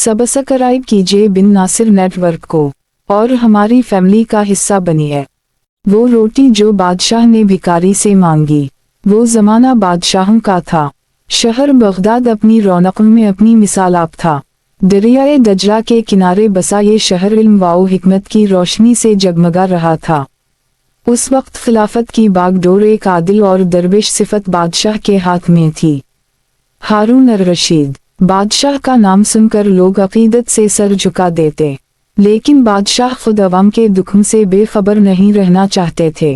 Subscribe कीजिए बिन Nasir network को और हमारी फैमिली का हिस्सा बनिए। वो रोटी जो बादशाह ने भिखारी से मांगी। वो ज़माना बादशाहों का था। शहर बगदाद अपनी रौनकों में अपनी मिसाल आप था। दरियाए दजला के किनारे बसा ये शहर इल्म व हिकमत की रोशनी से जगमगा रहा था। उस वक्त खिलाफत की बागडोर एक आदिल और दरवेश सिफत बादशाह के हाथ में थी। हारून अर रशीद। बादशाह का नाम सुनकर लोग अकीदत से सर झुका देते, लेकिन बादशाह खुद अवाम के दुखों से बेखबर नहीं रहना चाहते थे।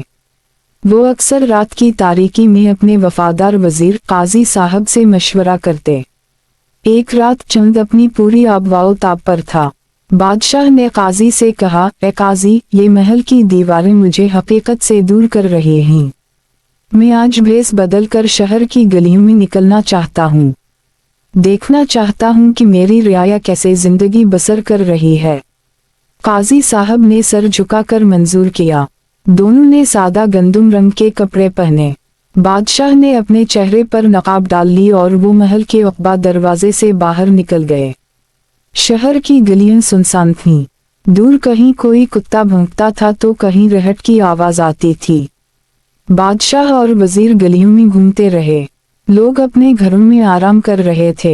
वो अक्सर रात की तारीकी में अपने वफादार वजीर काजी साहब से मशवरा करते। एक रात चंद अपनी पूरी आबवाओ ताब पर था। बादशाह ने काजी से कहा, ए काजी, ये महल की दीवारें मुझे हकीकत से दूर कर रही हैं। मैं आज भेस बदल कर शहर की गलियों में निकलना चाहता हूँ। देखना चाहता हूँ कि मेरी रियाया कैसे जिंदगी बसर कर रही है। काजी साहब ने सर झुकाकर मंजूर किया। दोनों ने सादा गंदुम रंग के कपड़े पहने। बादशाह ने अपने चेहरे पर नकाब डाल ली और वो महल के उक़बा दरवाजे से बाहर निकल गए। शहर की गलियां सुनसान थीं। दूर कहीं कोई कुत्ता भौंकता था तो कहीं रहट की आवाज आती थी। बादशाह और वजीर गलियों में घूमते रहे। लोग अपने घरों में आराम कर रहे थे।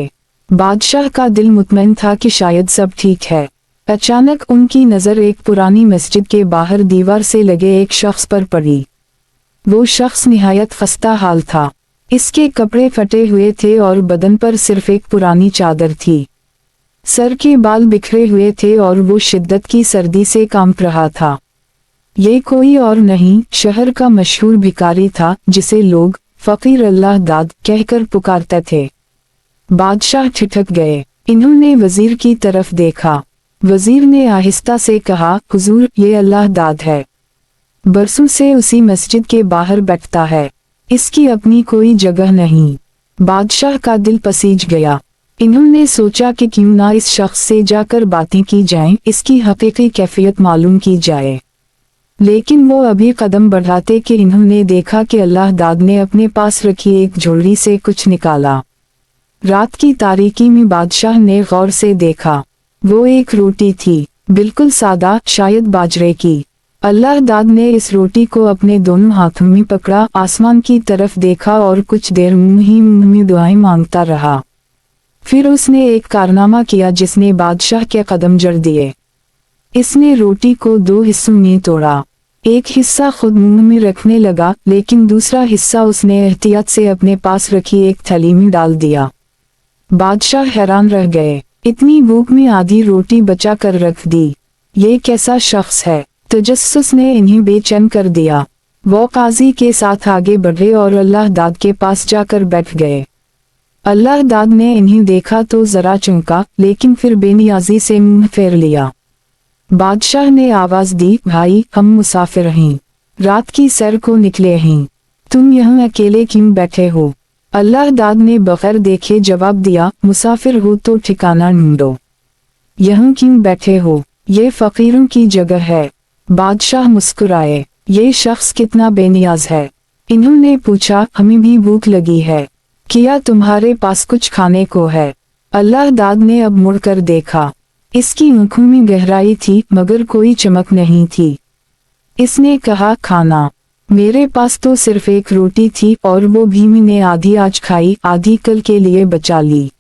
बादशाह का दिल मुतमईन था कि शायद सब ठीक है। अचानक उनकी नज़र एक पुरानी मस्जिद के बाहर दीवार से लगे एक शख्स पर पड़ी। वो शख्स निहायत खस्ता हाल था। इसके कपड़े फटे हुए थे और बदन पर सिर्फ एक पुरानी चादर थी। सर के बाल बिखरे हुए थे और वो शिद्दत की सर्दी से कांप रहा था। ये कोई और नहीं, शहर का मशहूर भिखारी था जिसे लोग फकीर अल्लाह दाद कहकर पुकारते थे। बादशाह ठिठक गए। इन्होंने वजीर की तरफ देखा। वजीर ने आहिस्ता से कहा, हुजूर, ये अल्लाह दाद है। बरसों से उसी मस्जिद के बाहर बैठता है। इसकी अपनी कोई जगह नहीं। बादशाह का दिल पसीज गया। इन्होंने सोचा कि क्यों ना इस शख्स से जाकर बातें की जाएं, इसकी हकीकी कैफियत मालूम की जाए। लेकिन वो अभी कदम बढ़ाते कि इन्होंने देखा कि अल्लाह दाद ने अपने पास रखी एक झोली से कुछ निकाला। रात की तारीकी में बादशाह ने गौर से देखा। वो एक रोटी थी, बिल्कुल सादा, शायद बाजरे की। अल्लाह दाद ने इस रोटी को अपने दोनों हाथों में पकड़ा, आसमान की तरफ देखा और कुछ देर मुंह में दुआएं मांगता रहा। फिर उसने एक कारनामा किया जिसने बादशाह के कदम जड़ दिए। इसने रोटी को दो हिस्सों में तोड़ा। एक हिस्सा खुद मुंह में रखने लगा, लेकिन दूसरा हिस्सा उसने एहतियात से अपने पास रखी एक थैली में डाल दिया। बादशाह हैरान रह गए। इतनी भूख में आधी रोटी बचा कर रख दी। ये कैसा शख्स है? तजस्सुस ने इन्हें बेचैन कर दिया। वो काजी के साथ आगे बढ़े और अल्लाह दाद के पास जाकर बैठ गए। अल्लाह दाद ने इन्हें देखा तो जरा चौंका, लेकिन फिर बेनियाजी से मुंह फेर लिया। बादशाह ने आवाज दी, भाई, हम मुसाफिर हैं, रात की सैर को निकले हैं। तुम यहाँ अकेले क्यों बैठे हो? अल्लाह दाद ने बगैर देखे जवाब दिया, मुसाफिर हो तो ठिकाना ढूंढो। यहाँ क्यों बैठे हो? ये फकीरों की जगह है। बादशाह मुस्कुराए। ये शख्स कितना बेनियाज है। इन्होंने पूछा, हमें भी भूख लगी है, क्या तुम्हारे पास कुछ खाने को है? अल्लाह दाद ने अब मुड़कर देखा। इसकी आंखों में गहराई थी मगर कोई चमक नहीं थी। इसने कहा, खाना? मेरे पास तो सिर्फ एक रोटी थी और वो भी मैंने आधी आज खाई, आधी कल के लिए बचा ली।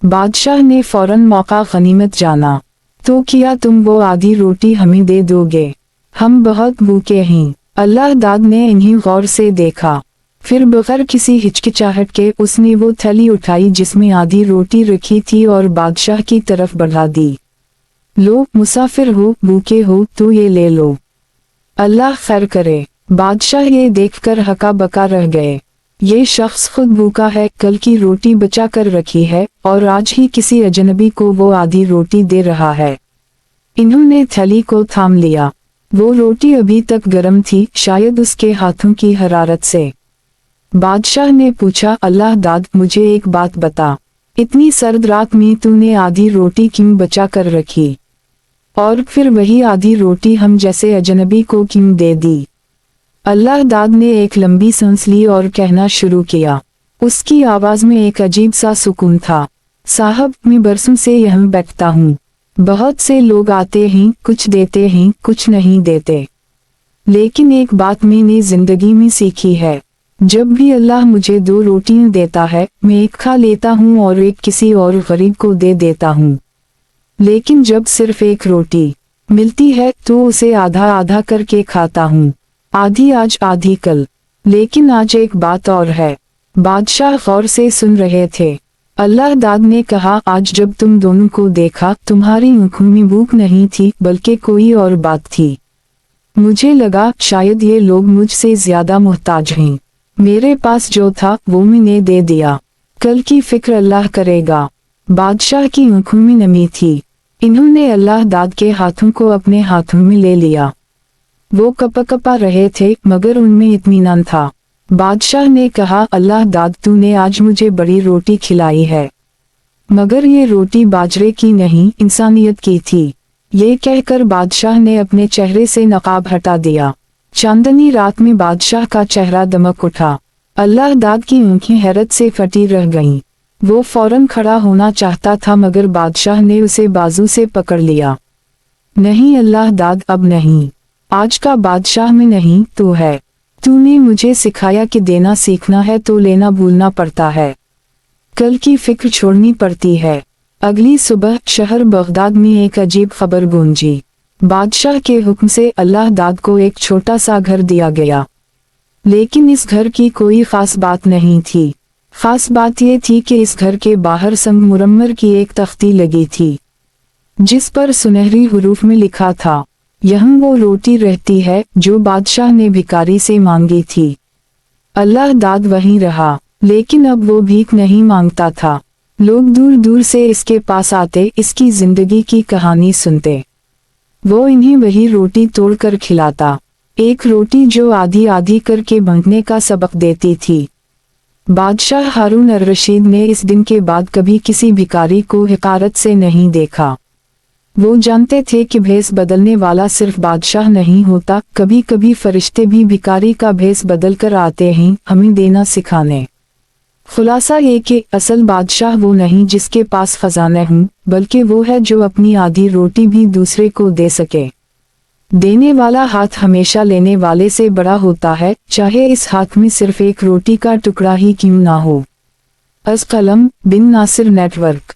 बादशाह ने फौरन मौका गनीमत जाना। तो क्या तुम वो आधी रोटी हमें दे दोगे? हम बहुत भूखे हैं। अल्लाह दाद ने इन्हें गौर से देखा। फिर बगैर किसी हिचकिचाहट के उसने वो थैली उठाई जिसमें आधी रोटी रखी थी और बादशाह की तरफ बढ़ा दी। लो, मुसाफिर हो, भूखे हो तो ये ले लो। अल्लाह खैर करे। बादशाह ये देखकर हका बका रह गए। ये शख्स खुद भूखा है, कल की रोटी बचा कर रखी है और आज ही किसी अजनबी को वो आधी रोटी दे रहा है। इन्होंने थैली को थाम लिया। वो रोटी अभी तक गर्म थी, शायद उसके हाथों की हरारत से। बादशाह ने पूछा, अल्लाह दाद, मुझे एक बात बता, इतनी सर्द रात में तूने आधी रोटी क्यों बचा कर रखी? और फिर वही आधी रोटी हम जैसे अजनबी को क्यों दे दी? अल्लाह दाद ने एक लंबी सांस ली और कहना शुरू किया। उसकी आवाज में एक अजीब सा सुकून था। साहब मैं बरसों से यहाँ बैठता हूँ। बहुत से लोग आते हैं, कुछ देते हैं, कुछ नहीं देते। लेकिन एक बात मैंने जिंदगी में सीखी है, जब भी अल्लाह मुझे 2 रोटियां देता है, मैं एक खा लेता हूँ और एक किसी और गरीब को दे देता हूँ। लेकिन जब सिर्फ एक रोटी मिलती है तो उसे आधा आधा करके खाता हूँ, आधी आज आधी कल। लेकिन आज एक बात और है। बादशाह गौर से सुन रहे थे। अल्लाह दाद ने कहा, आज जब तुम दोनों को देखा तुम्हारी आंखों में भूख नहीं थी बल्कि कोई और बात थी। मुझे लगा शायद ये लोग मुझसे ज्यादा मोहताज हैं। मेरे पास जो था वो मैंने दे दिया, कल की फिक्र अल्लाह करेगा। बादशाह की आंखों में नमी थी। इन्होंने अल्लाह दाद के हाथों को अपने हाथों में ले लिया। वो कपा रहे थे मगर उनमें इत्मीनान था। बादशाह ने कहा, अल्लाह दाद तूने आज मुझे बड़ी रोटी खिलाई है, मगर ये रोटी बाजरे की नहीं इंसानियत की थी। ये कहकर बादशाह ने अपने चेहरे से नकाब हटा दिया। चांदनी रात में बादशाह का चेहरा दमक उठा। अल्लाह दाद की आंखें हैरत से फटी रह गईं। वो फौरन खड़ा होना चाहता था मगर बादशाह ने उसे बाजू से पकड़ लिया। नहीं अल्लाह दाद, अब नहीं। आज का बादशाह में नहीं तू है। तूने मुझे सिखाया कि देना सीखना है तो लेना भूलना पड़ता है, कल की फिक्र छोड़नी पड़ती है। अगली सुबह शहर बगदाद में एक अजीब खबर गूंजी। बादशाह के हुक्म से अल्लाह दाद को एक छोटा सा घर दिया गया। लेकिन इस घर की कोई खास बात नहीं थी। खास बात यह थी कि इस घर के बाहर संगमरमर की एक तख्ती लगी थी, जिस पर सुनहरी हुरूफ में लिखा था, यहाँ वो रोटी रहती है जो बादशाह ने भिखारी से मांगी थी। अल्लाह दाद वहीं रहा, लेकिन अब वो भीख नहीं मांगता था। लोग दूर दूर से इसके पास आते, इसकी जिंदगी की कहानी सुनते। वो इन्हें वही रोटी तोड़कर खिलाता, एक रोटी जो आधी आधी करके बांटने का सबक देती थी। बादशाह हारून अर रशीद ने इस दिन के बाद कभी किसी भिखारी को हिकारत से नहीं देखा। वो जानते थे कि भेस बदलने वाला सिर्फ बादशाह नहीं होता, कभी कभी फरिश्ते भी भिखारी का भेस बदल कर आते हैं हमें देना सिखाने। खुलासा ये कि असल बादशाह वो नहीं जिसके पास खजाने हों, बल्कि वो है जो अपनी आधी रोटी भी दूसरे को दे सके। देने वाला हाथ हमेशा लेने वाले से बड़ा होता है, चाहे इस हाथ में सिर्फ एक रोटी का टुकड़ा ही क्यों ना हो। अज़ कलम बिन नासिर नेटवर्क।